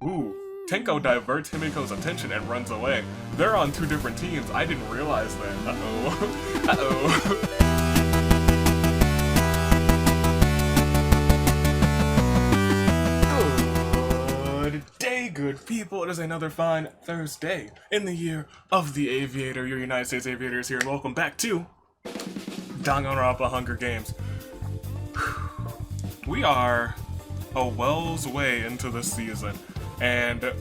Ooh. Tenko diverts Himiko's attention and runs away. They're on two different teams. I didn't realize that. Uh-oh. Uh-oh. Good day, good people. It is another fine Thursday in the year of the Aviator. Your United States Aviator is here, and welcome back to Danganronpa Hunger Games. We are a Wells way into this season, and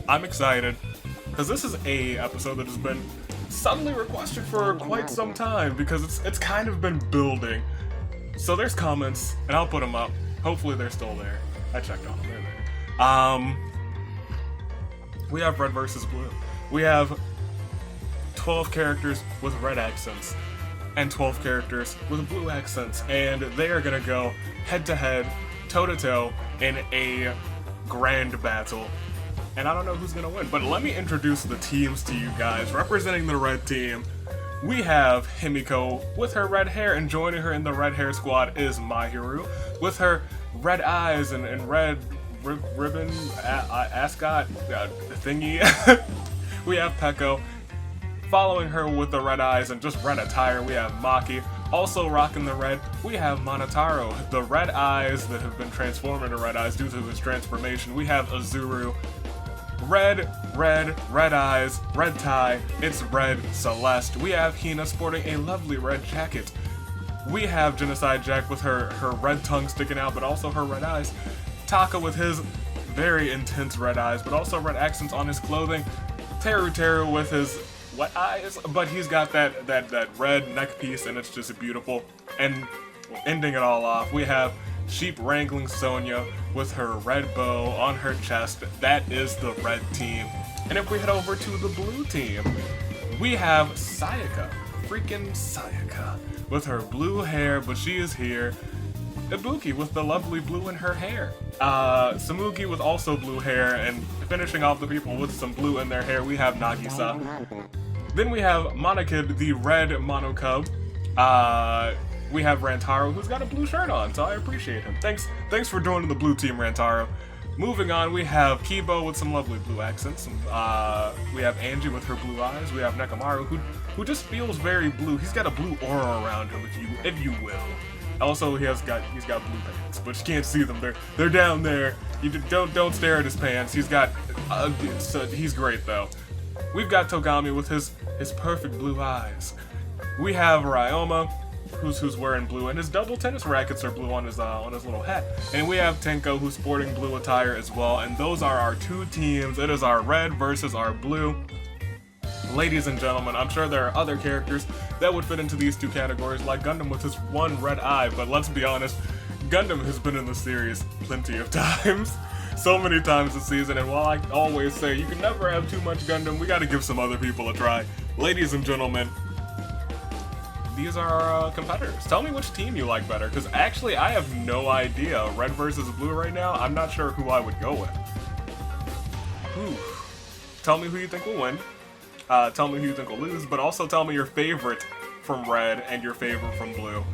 I'm excited because this is a episode that has been suddenly requested for quite some time because it's kind of been building. So there's comments, and I'll put them up. Hopefully they're still there. I checked on them. They're there. We have red versus blue. We have 12 characters with red accents and 12 characters with blue accents, and they are gonna go head to head, toe to toe in a grand battle. And I don't know who's gonna win, but let me introduce the teams to you guys. Representing the red team, we have Himiko with her red hair, and joining her in the red hair squad is Mahiru with her red eyes and red ribbon ascot thingy. We have Peko. Following her with the red eyes and just red attire, we have Maki. Also rocking the red, we have Monotaro. The red eyes that have been transformed into red eyes due to his transformation. We have Azuru. Red eyes, red tie, it's red Celeste. We have Hina sporting a lovely red jacket. We have Genocide Jack with her red tongue sticking out, but also her red eyes. Taka with his very intense red eyes, but also red accents on his clothing. Teru with his wet eyes, but he's got that red neck piece, and it's just beautiful. And ending it all off, we have Sheep Wrangling Sonia with her red bow on her chest. That is the red team. And if we head over to the blue team, we have Sayaka, freaking Sayaka, with her blue hair, but she is here. Ibuki with the lovely blue in her hair. Samugi with also blue hair, and finishing off the people with some blue in their hair, we have Nagisa. Then we have Monokid, the red Monocub. We have Rantaro, who's got a blue shirt on, so I appreciate him. Thanks for joining the blue team, Rantaro. Moving on, we have Kibo with some lovely blue accents. We have Angie with her blue eyes. We have Nekamaru, who just feels very blue. He's got a blue aura around him, if you will. Also, he's got blue pants, but you can't see them. They're down there. You don't stare at his pants. He's got he's great though. We've got Togami with his perfect blue eyes. We have Ryoma, who's wearing blue, and his double tennis rackets are blue on his little hat. And we have Tenko, who's sporting blue attire as well. And those are our two teams. It is our red versus our blue. Ladies and gentlemen, I'm sure there are other characters that would fit into these two categories, like Gundam with his one red eye, but let's be honest, Gundam has been in the series plenty of times. So many times this season, and while I always say you can never have too much Gundam, we gotta give some other people a try. Ladies and gentlemen, these are our competitors. Tell me which team you like better, because actually I have no idea. Red versus blue right now, I'm not sure who I would go with. Whew. Tell me who you think will win. Tell me who you think will lose, but also tell me your favorite from red and your favorite from blue.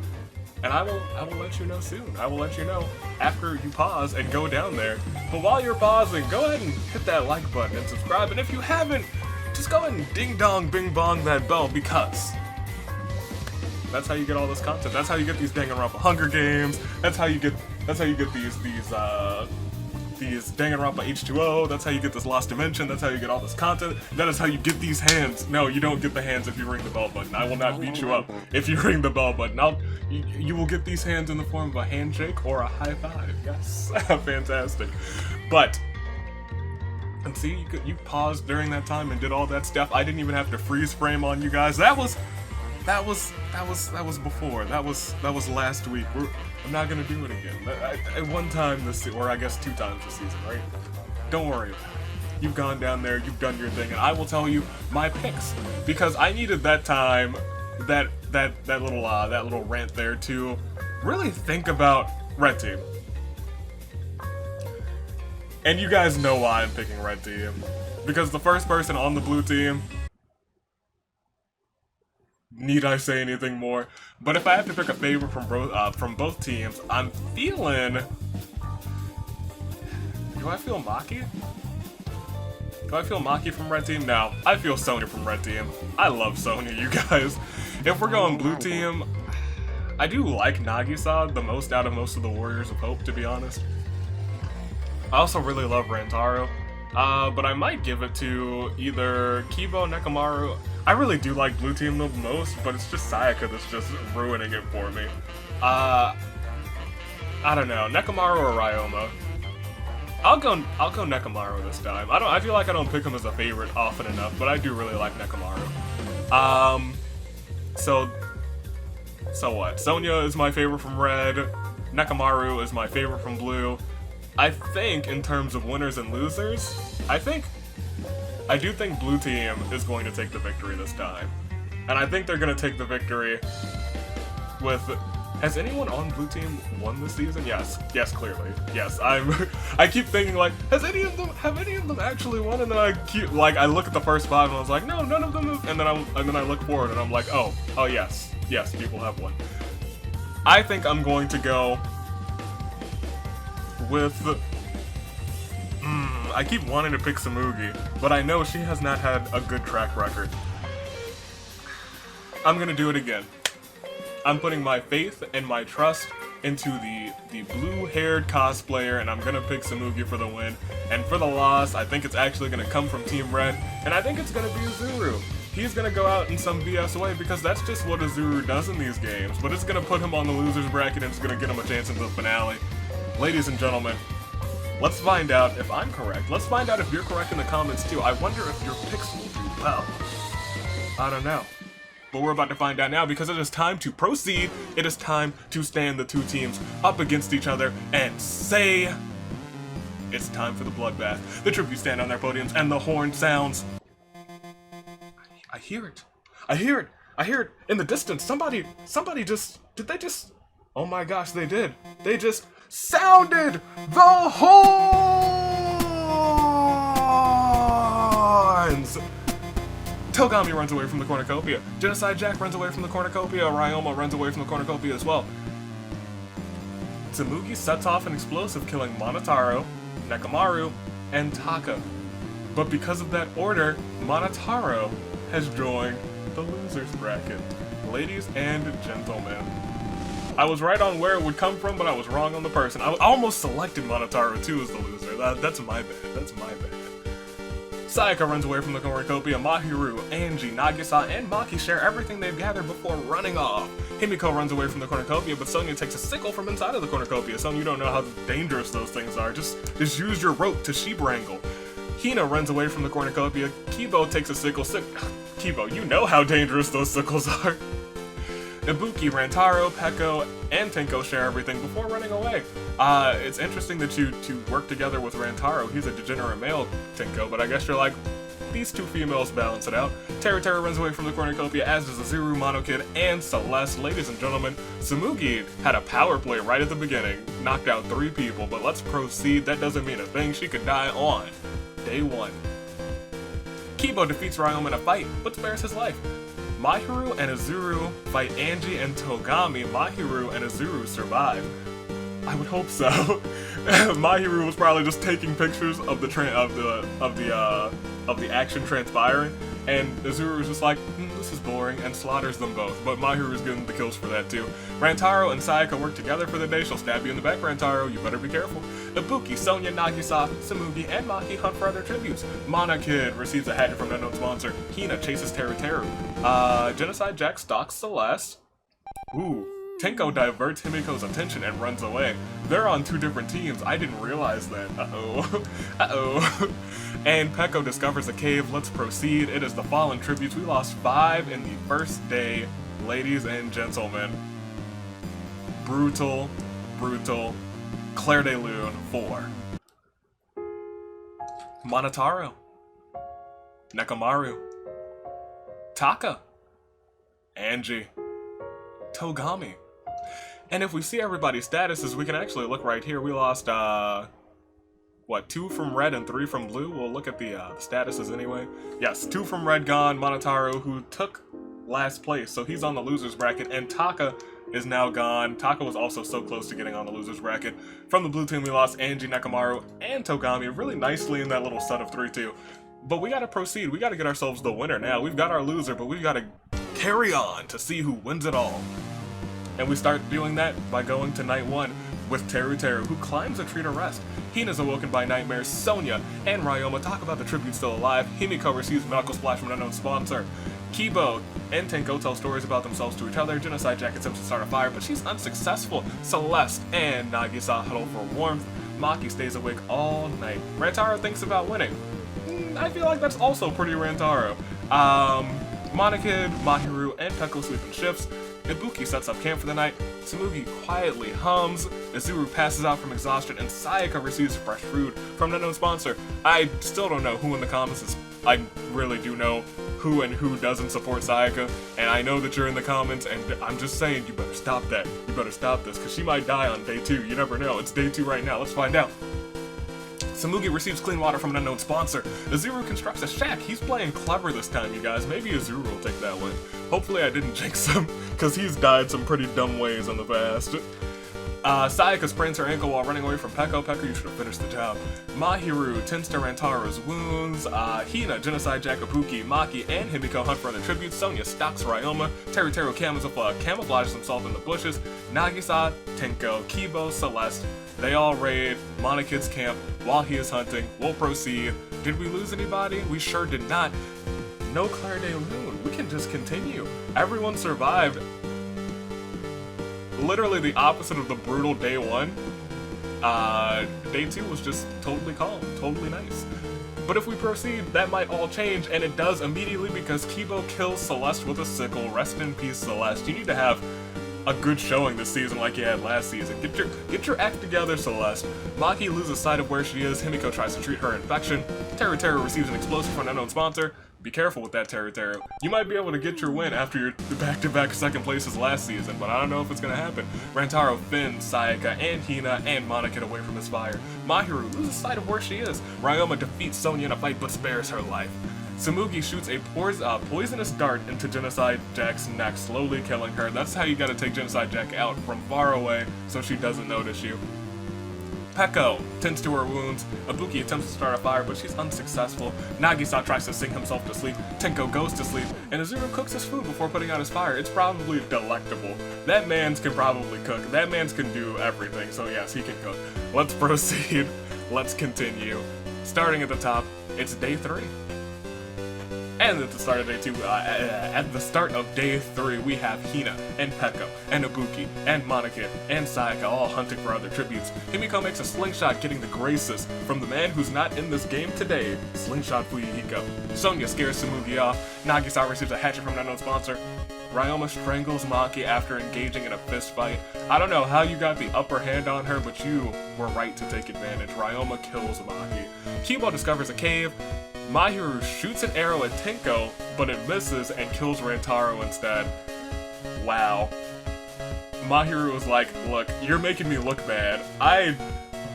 And I will let you know soon. I will let you know after you pause and go down there. But while you're pausing, go ahead and hit that like button and subscribe. And if you haven't, just go ahead and ding dong bing bong that bell, because that's how you get all this content. That's how you get these Danganronpa Hunger Games. That's how you get these Danganronpa H2O. That's how you get this Lost Dimension. That's how you get all this content. That is how you get these hands. No, you don't get the hands if you ring the bell button. I will not beat you up if you ring the bell button. You will get these hands in the form of a handshake or a high five. Yes, fantastic. But and see, you paused during that time and did all that stuff. I didn't even have to freeze frame on you guys. That was before. That was last week. I'm not gonna do it again. At one time this, or I guess 2 times this season, right? Don't worry about it. You've gone down there, you've done your thing, and I will tell you my picks, because I needed that time, that little rant there to really think about red team. And you guys know why I'm picking red team, because the first person on the blue team, need I say anything more? But if I have to pick a favorite from both teams, I'm feeling Do I feel Maki? Do I feel Maki from red team? No, I feel Sonya from red team. I love Sonya, you guys. If we're going blue team, I do like Nagisa the most out of most of the Warriors of Hope, to be honest. I also really love Rantaro, but I might give it to either Kibo, Nekomaru. I really do like blue team the most, but it's just Sayaka that's just ruining it for me. I don't know, Nekomaru or Ryoma. I'll go Nekomaru this time. I feel like I don't pick him as a favorite often enough, but I do really like Nekomaru. So what? Sonya is my favorite from red. Nekomaru is my favorite from blue. I think in terms of winners and losers, I do think blue team is going to take the victory this time. And I think they're going to take the victory with... Has anyone on blue team won this season? Yes, clearly. Yes, I keep thinking like, have any of them actually won? And then I look at the first five and I was like, no, none of them have. And then I look forward and I'm like, oh yes, people have won. I think I'm going to go with. I keep wanting to pick Samugi, but I know she has not had a good track record. I'm gonna do it again. I'm putting my faith and my trust into the blue-haired cosplayer, and I'm gonna pick Samugi for the win. And for the loss, I think it's actually gonna come from Team Red, and I think it's gonna be Azuru. He's gonna go out in some BS way because that's just what Azuru does in these games. But it's gonna put him on the losers bracket and it's gonna get him a chance into the finale. Ladies and gentlemen, let's find out if I'm correct. Let's find out if you're correct in the comments too. I wonder if your picks will do well. I don't know. But we're about to find out now because it is time to proceed. It is time to stand the two teams up against each other and say it's time for the bloodbath. The tributes stand on their podiums and the horn sounds. I hear it. I hear it. I hear it in the distance. Somebody just, did they just, oh my gosh, they did. They just sounded the horns! Togami runs away from the cornucopia. Genocide Jack runs away from the cornucopia. Ryoma runs away from the cornucopia as well. Tsumugi sets off an explosive, killing Monotaro, Nekomaru, and Taka. But because of that order, Monotaro has joined the losers bracket. Ladies and gentlemen, I was right on where it would come from, but I was wrong on the person. I almost selected Monotaro too as the loser. That's my bad. That's my bad. Sayaka runs away from the cornucopia. Mahiru, Angie, Nagisa, and Maki share everything they've gathered before running off. Himiko runs away from the cornucopia, but Sonya takes a sickle from inside of the cornucopia. Sonya, you don't know how dangerous those things are. Just use your rope to sheep wrangle. Hina runs away from the cornucopia. Kibo takes a sickle. Kibo, you know how dangerous those sickles are. Ibuki, Rantaro, Peko, and Tenko share everything before running away. It's interesting that you work together with Rantaro. He's a degenerate male, Tenko, but I guess you're like, these two females balance it out. Teru runs away from the cornucopia, as does Azuru, Monokid, and Celeste. Ladies and gentlemen, Tsumugi had a power play right at the beginning, knocked out 3 people, but let's proceed. That doesn't mean a thing. She could die on day 1. Kibo defeats Ryoma in a fight, but spares his life. Mahiru and Azuru fight Angie and Togami. Mahiru and Azuru survive. I would hope so. Mahiru was probably just taking pictures of the action transpiring, and Azuru was just like, this is boring, and slaughters them both. But Mahiru's getting the kills for that too. Rantaro and Sayaka work together for the day. She'll stab you in the back, Rantaro. You better be careful. Ibuki, Sonya, Nagisa, Tsumugi, and Maki hunt for other tributes. Monokid receives a hatchet from an unknown sponsor. Hina chases Teru. Genocide Jack stalks Celeste. Ooh. Tenko diverts Himiko's attention and runs away. They're on 2 different teams. I didn't realize that. Uh-oh. Uh-oh. And Peko discovers a cave. Let's proceed. It is the fallen tributes. We lost 5 in the first day, ladies and gentlemen. Brutal, brutal. Claire de Lune 4. Monotaro. Nekomaru. Taka. Angie. Togami. And if we see everybody's statuses, we can actually look right here. We lost, 2 from red and 3 from blue? We'll look at the statuses anyway. Yes, 2 from red gone. Monotaro, who took last place, so he's on the losers bracket, and Taka is now gone. Taka was also so close to getting on the loser's bracket. From the blue team, we lost Angie, Nekomaru, and Togami really nicely in that little set of 3-2. But we gotta proceed. We gotta get ourselves the winner now. We've got our loser, but we've gotta carry on to see who wins it all. And we start doing that by going to night 1 with Teru, who climbs a tree to rest. Hina's awoken by nightmares. Sonya and Ryoma talk about the tribute still alive. Himiko receives medical splash from an unknown sponsor. Kibo and Tenko tell stories about themselves to each other. Genocide Jack attempts to start a fire, but she's unsuccessful. Celeste and Nagisa huddle for warmth. Maki stays awake all night. Rantaro thinks about winning. I feel like that's also pretty Rantaro. Monokid, Mahiru, and Peko sleep in shifts. Ibuki sets up camp for the night. Tsumugi quietly hums. Izuru passes out from exhaustion, and Sayaka receives fresh food from an unknown sponsor. I still don't know who in the comments is. I really do know who and who doesn't support Sayaka, and I know that you're in the comments, and I'm just saying, you better stop that. You better stop this, because she might die on day 2. You never know. It's day 2 right now. Let's find out. Tsumugi receives clean water from an unknown sponsor. Izuru constructs a shack. He's playing clever this time, you guys. Maybe Izuru will take that win. Hopefully I didn't jinx him, because he's died some pretty dumb ways in the past. Sayaka sprains her ankle while running away from Peko. Peko, you should have finished the job. Mahiru tends to Rantaro's wounds. Hina, Genocide Jack, Ibuki, Maki, and Himiko hunt for other tributes. Sonya stalks Ryoma. Teru camouflages himself in the bushes. Nagisa, Tenko, Kibo, Celeste. They all raid Monokid's camp while he is hunting. We'll proceed. Did we lose anybody? We sure did not. No Claire de Lune. We can just continue. Everyone survived. Literally the opposite of the brutal day 1. Day 2 was just totally calm, totally nice. But if we proceed, that might all change, and it does immediately because Kibo kills Celeste with a sickle. Rest in peace, Celeste. You need to have a good showing this season like you had last season. Get your act together, Celeste. Maki loses sight of where she is. Himiko tries to treat her infection. Teru receives an explosive from an unknown sponsor. Be careful with that, Teru. You might be able to get your win after your back-to-back second places last season, but I don't know if it's gonna happen. Rantaro fins Sayaka and Hina and Monokid away from his fire. Mahiru loses sight of where she is. Ryoma defeats Sonya in a fight but spares her life. Tsumugi shoots a poisonous dart into Genocide Jack's neck, slowly killing her. That's how you gotta take Genocide Jack out, from far away, so she doesn't notice you. Peko tends to her wounds. Ibuki attempts to start a fire, but she's unsuccessful. Nagisa tries to sing himself to sleep. Tenko goes to sleep, and Izuru cooks his food before putting out his fire. It's probably delectable. That man's can probably cook. That man's can do everything, so yes, he can cook. Let's proceed. Let's continue. Starting at the top, it's day 3. And at the start of day 2, at the start of day 3, we have Hina and Peko and Ibuki and Monokid and Sayaka all hunting for other tributes. Himiko makes a slingshot, getting the graces from the man who's not in this game today, Slingshot Fuyuhiko. Sonya scares Tsumugi off. Nagisa receives a hatchet from an unknown sponsor. Ryoma strangles Maki after engaging in a fist fight. I don't know how you got the upper hand on her, but you were right to take advantage. Ryoma kills Maki. Kibo discovers a cave. Mahiru shoots an arrow at Tenko, but it misses and kills Rantaro instead. Wow. Mahiru was like, look, you're making me look bad. I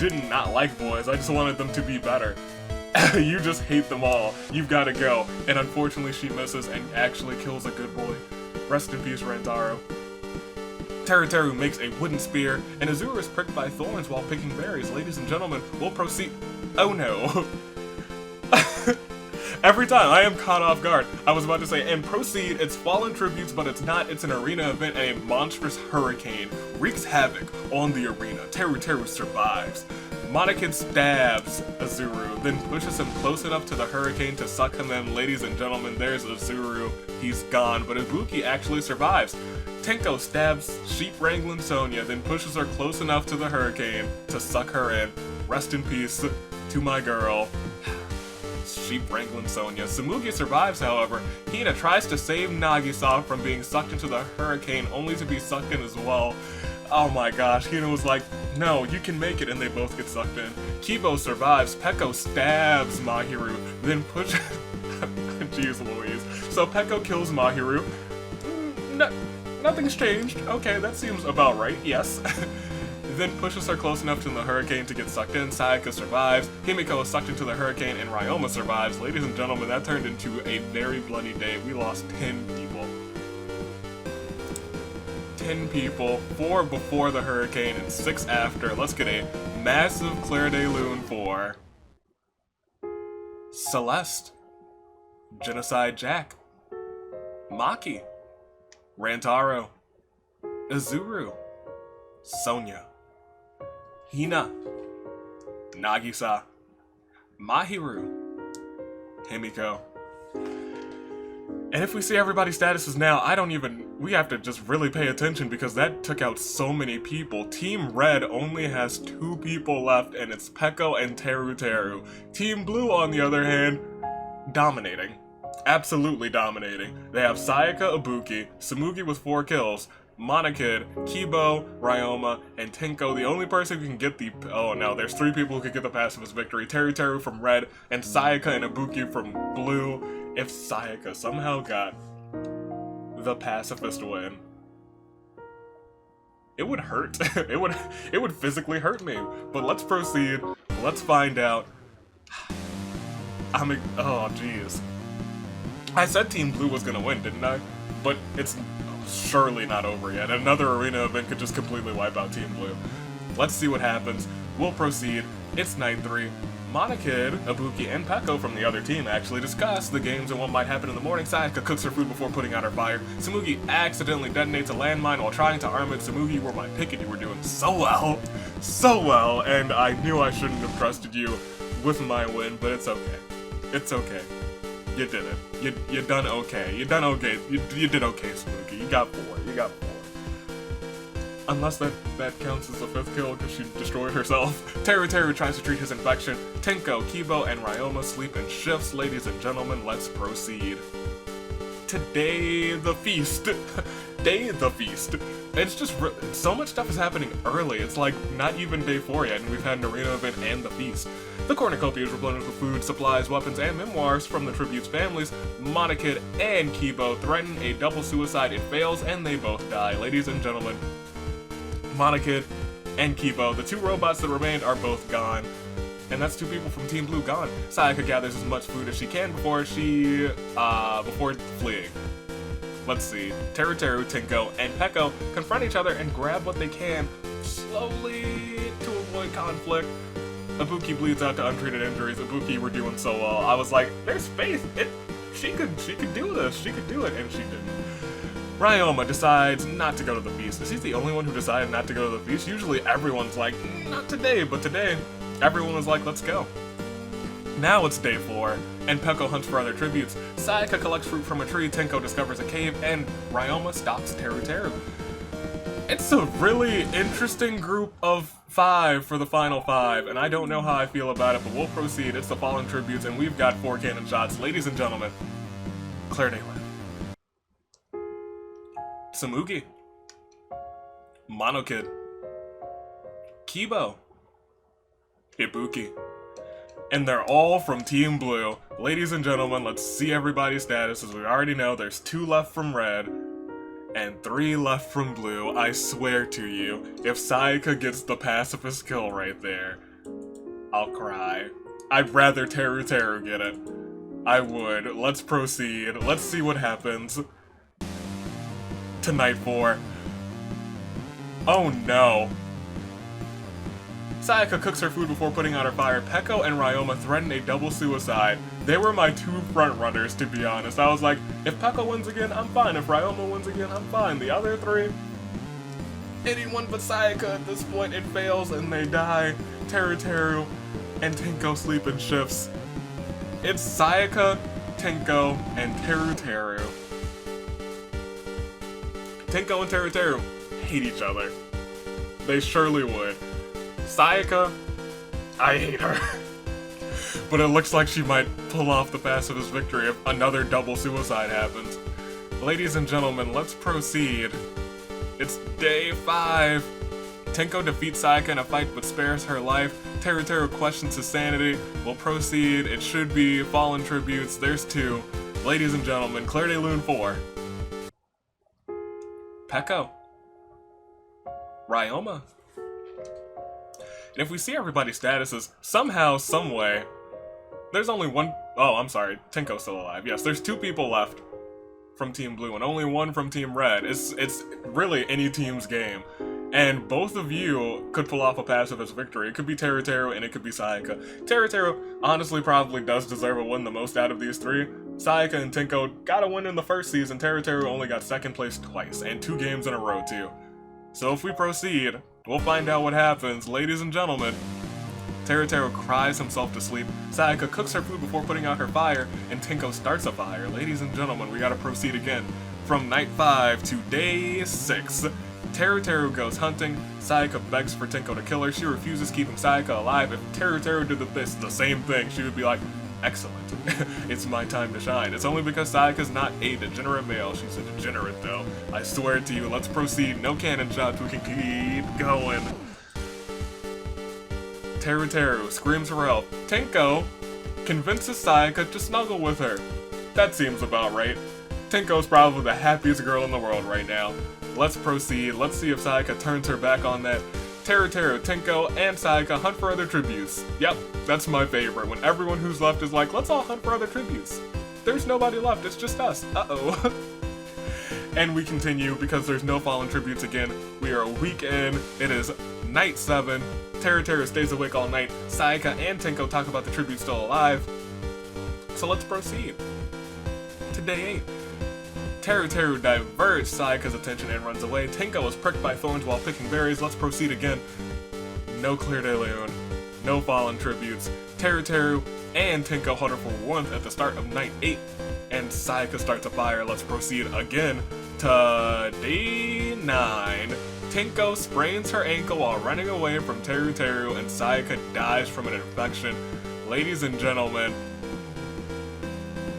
did not like boys, I just wanted them to be better. You just hate them all. You've gotta go. And unfortunately she misses and actually kills a good boy. Rest in peace, Rantaro. Teru makes a wooden spear, and Izuru is pricked by thorns while picking berries. Ladies and gentlemen, we'll proceed. Oh no. Every time I am caught off guard. I was about to say, and proceed, it's fallen tributes, but it's not. It's an arena event, and a monstrous hurricane wreaks havoc on the arena. Teru survives. Monokid stabs Izuru, then pushes him close enough to the hurricane to suck him in. Ladies and gentlemen, there's Izuru. He's gone, but Ibuki actually survives. Tenko stabs sheep wrangling Sonya, then pushes her close enough to the hurricane to suck her in. Rest in peace to my girl. Sheep wrangling Sonya. Tsumugi survives, however. Hina tries to save Nagisa from being sucked into the hurricane, only to be sucked in as well. Oh my gosh, Hina was like, no, you can make it, and they both get sucked in. Kibo survives. Peko stabs Mahiru, then pushes... Jeez Louise. So Peko kills Mahiru. Nothing's changed. Okay, that seems about right, yes. Then pushes her close enough to the hurricane to get sucked in. Sayaka survives. Himiko is sucked into the hurricane, and Ryoma survives. Ladies and gentlemen, that turned into a very bloody day. We lost 10 people. 10 people, 4 before the hurricane and 6 after. Let's get a massive Claire de Lune for Celeste, Genocide Jack, Maki, Rantaro, Izuru, Sonia, Hina, Nagisa, Mahiru, Himiko. And if we see everybody's statuses now, we have to just really pay attention because that took out so many people. Team Red only has 2 people left, and it's Peko and Teru. Team Blue, on the other hand, dominating. Absolutely dominating. They have Sayaka, Ibuki, Tsumugi with 4 kills, Monokid, Kibo, Ryoma, and Tenko. The only person who can get the... Oh no, there's 3 people who can get the pacifist victory. Teru from Red, and Sayaka and Ibuki from Blue. If Sayaka somehow got the pacifist win, it would hurt. it would physically hurt me. But let's proceed. Let's find out. Oh jeez. I said Team Blue was gonna win, didn't I? But it's surely not over yet. Another arena event could just completely wipe out Team Blue. Let's see what happens. We'll proceed. It's night 3. Monokid, Ibuki, and Peko from the other team actually discuss the games and what might happen in the morning. Sayaka cooks her food before putting out her fire. Tsumugi accidentally detonates a landmine while trying to arm it. Tsumugi, you were my pick and you were doing so well, and I knew I shouldn't have trusted you with my win, but it's okay. It's okay. You did it. You done okay. You done okay. You did okay, Tsumugi. You got 4. Unless that counts as a 5th kill because she destroyed herself. Teru tries to treat his infection. Tenko, Kibo, and Ryoma sleep in shifts. Ladies and gentlemen, let's proceed. Today the feast. Day the feast. It's just so much stuff is happening early. It's like not even day 4 yet, and we've had an arena event and the feast. The cornucopia is replenished with food, supplies, weapons, and memoirs from the tribute's families. Monokid and Kibo threaten a double suicide. It fails, and they both die. Ladies and gentlemen, Monokid and Kibo, the 2 robots that remained, are both gone. And that's 2 people from Team Blue gone. Sayaka gathers as much food as she can before fleeing. Let's see. Teru, Tenko, and Peko confront each other and grab what they can slowly to avoid conflict. Ibuki bleeds out to untreated injuries. Ibuki, we're doing so well. I was like, there's faith. She could do this. She could do it, and she didn't. Ryoma decides not to go to the feast. Is he the only one who decided not to go to the feast? Usually everyone's like, not today, but today, everyone was like, let's go. Now it's day 4, and Peko hunts for other tributes. Sayaka collects fruit from a tree, Tenko discovers a cave, and Ryoma stops Teru. It's a really interesting group of 5 for the final 5, and I don't know how I feel about it, but we'll proceed. It's the fallen tributes, and we've got 4 cannon shots. Ladies and gentlemen, Claire de Lune, Tsumugi, Monokid, Kibo, Ibuki, and they're all from Team Blue. Ladies and gentlemen, let's see everybody's status. As we already know, there's 2 left from Red and 3 left from Blue. I swear to you, if Sayaka gets the pacifist kill right there, I'll cry. I'd rather Teru get it. I would. Let's proceed. Let's see what happens. To night 4. Oh no. Sayaka cooks her food before putting out her fire. Peko and Ryoma threaten a double suicide. They were my 2 front runners, to be honest. I was like, if Peko wins again, I'm fine. If Ryoma wins again, I'm fine. The other 3, anyone but Sayaka at this point. It fails and they die. Teru and Tenko sleep in shifts. It's Sayaka, Tenko, and Teru. Tenko and Teru hate each other. They surely would. Sayaka, I hate her. But it looks like she might pull off the pacifist victory if another double suicide happens. Ladies and gentlemen, let's proceed. It's day 5. Tenko defeats Sayaka in a fight but spares her life. Teru questions his sanity. We'll proceed. It should be fallen tributes. There's 2. Ladies and gentlemen, Claire de Lune 4. Peko, Ryoma. And if we see everybody's statuses, somehow, someway, there's only 1... Oh, I'm sorry, Tenko's still alive. Yes, there's 2 people left. from Team Blue and only 1 from Team Red. It's really any team's game. And both of you could pull off a pacifist victory. It could be Teruteru and it could be Sayaka. Teruteru honestly probably does deserve a win the most out of these 3. Sayaka and Tenko got a win in the first season. Teruteru only got 2nd place twice, and 2 games in a row too. So if we proceed, we'll find out what happens. Ladies and gentlemen, Teruteru cries himself to sleep. Sayaka cooks her food before putting out her fire, and Tenko starts a fire. Ladies and gentlemen, we gotta proceed again. From night 5 to day 6. Teruteru goes hunting. Sayaka begs for Tenko to kill her. She refuses, keeping Sayaka alive. If Teruteru did the same thing, she would be like, excellent. It's my time to shine. It's only because Sayaka's not a degenerate male. She's a degenerate, though. I swear to you. Let's proceed. No cannon shots. We can keep going. Teruteru screams for help. Tenko convinces Sayaka to snuggle with her. That seems about right. Tenko's probably the happiest girl in the world right now. Let's proceed. Let's see if Sayaka turns her back on that. Teruteru, Tenko, and Sayaka hunt for other tributes. Yep, that's my favorite. When everyone who's left is like, let's all hunt for other tributes. There's nobody left, it's just us. Uh-oh. And we continue because there's no fallen tributes again. We are a week in. It is night 7. Teruteru stays awake all night. Sayaka and Tenko talk about the tribute still alive. So let's proceed to day 8. Teruteru diverts Sayaka's attention and runs away. Tenko is pricked by thorns while picking berries. Let's proceed again. No Clear de Lune. No fallen tributes. Teruteru and Tenko huddle for warmth at the start of night 8. And Sayaka starts a fire. Let's proceed again to day 9. Tenko sprains her ankle while running away from Teruteru, and Sayaka dies from an infection. Ladies and gentlemen,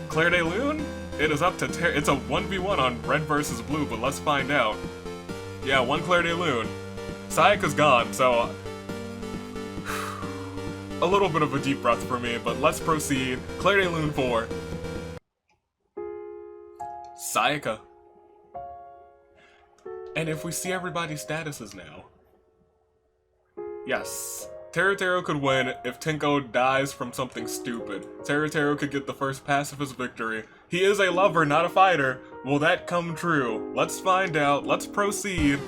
Claire de Lune? It is up to it's a 1v1 on red versus blue, but let's find out. Yeah, 1 Claire de Lune. Sayaka's gone, so a little bit of a deep breath for me, but let's proceed. Claire de Lune 4. Sayaka. And if we see everybody's statuses now. Yes. Teruteru could win if Tenko dies from something stupid. Teruteru could get the first pacifist victory. He is a lover, not a fighter. Will that come true? Let's find out. Let's proceed.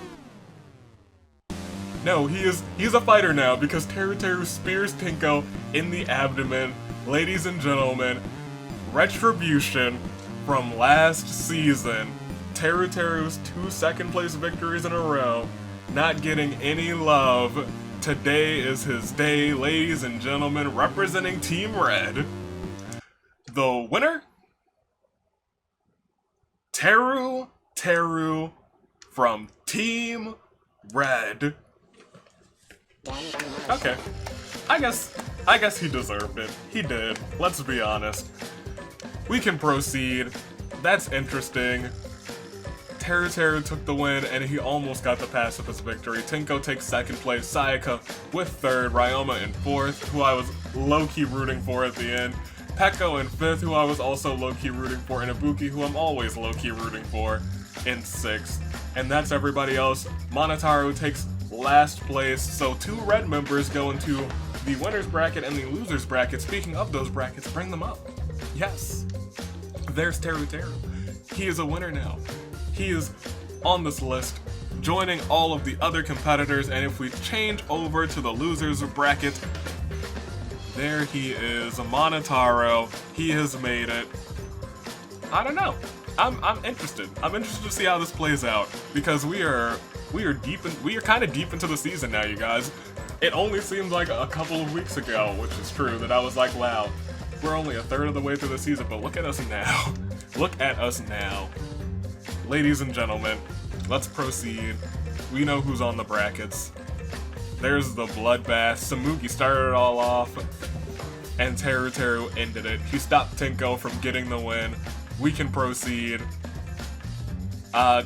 No, he's a fighter now because Teruteru spears Tenko in the abdomen. Ladies and gentlemen, retribution from last season. Teruteru's 2 second place victories in a row. Not getting any love. Today is his day, ladies and gentlemen, representing Team Red. The winner? Teru from Team Red. Okay. I guess he deserved it. He did. Let's be honest. We can proceed. That's interesting. Teruteru took the win, and he almost got the pacifist victory. Tenko takes 2nd place, Sayaka with 3rd, Ryoma in 4th, who I was low-key rooting for at the end, Peko in 5th, who I was also low-key rooting for, and Ibuki, who I'm always low-key rooting for, in 6th. And that's everybody else. Monotaro takes last place, so 2 red members go into the winner's bracket and the loser's bracket. Speaking of those brackets, bring them up. Yes. There's Teruteru. He is a winner now. He is on this list, joining all of the other competitors, and if we change over to the losers bracket, there he is, Monotaro. He has made it. I don't know. I'm interested. I'm interested to see how this plays out because we are kind of deep into the season now, you guys. It only seems like a couple of weeks ago, which is true, that I was like, wow, we're only a third of the way through the season, but look at us now. Look at us now. Ladies and gentlemen, let's proceed. We know who's on the brackets. There's the bloodbath. Samugi started it all off, and Teruteru ended it. He stopped Tenko from getting the win. We can proceed.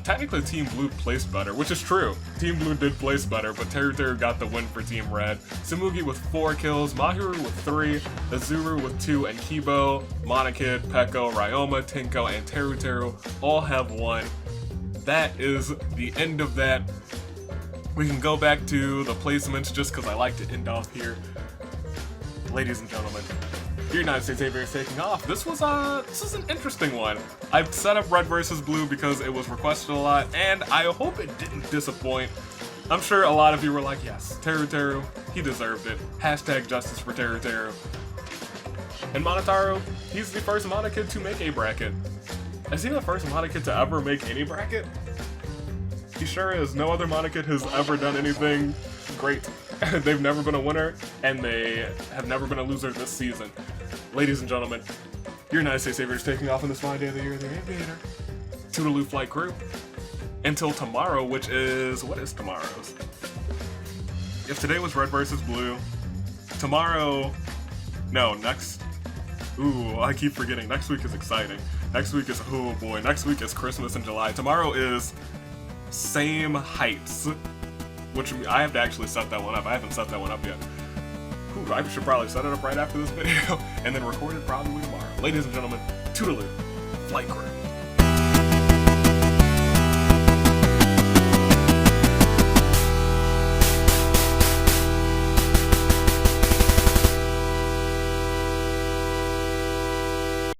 Technically Team Blue placed better, which is true. Team Blue did place better, but Teruteru got the win for Team Red. Samugi with 4 kills, Mahiru with 3, Azuru with 2, and Kibo, Monokid, Peko, Ryoma, Tenko, and Teruteru all have 1. That is the end of that. We can go back to the placements just because I like to end off here. Ladies and gentlemen, Your United States Aviator is taking off. This was an interesting one. I set up red versus blue because it was requested a lot, and I hope it didn't disappoint. I'm sure a lot of you were like, yes, Teru, he deserved it. Hashtag justice for Teru. And Monotaro, he's the first Mana kid to make a bracket. Is he the first Mana kid to ever make any bracket? He sure is. No other Mana kid has ever done anything great. They've never been a winner, and they have never been a loser this season. Ladies and gentlemen, your United States Aviator is taking off on this fine day of the year, the Aviator. Toodaloo flight crew. Until tomorrow, which is... what is tomorrow's? If today was red versus blue, tomorrow... no, next... ooh, I keep forgetting. Next week is exciting. Next week is... oh boy, next week is Christmas in July. Tomorrow is... same heights. Which I have to actually set that one up. I haven't set that one up yet. Ooh, I should probably set it up right after this video and then record it probably tomorrow. Ladies and gentlemen, Toodaloo, flight crew.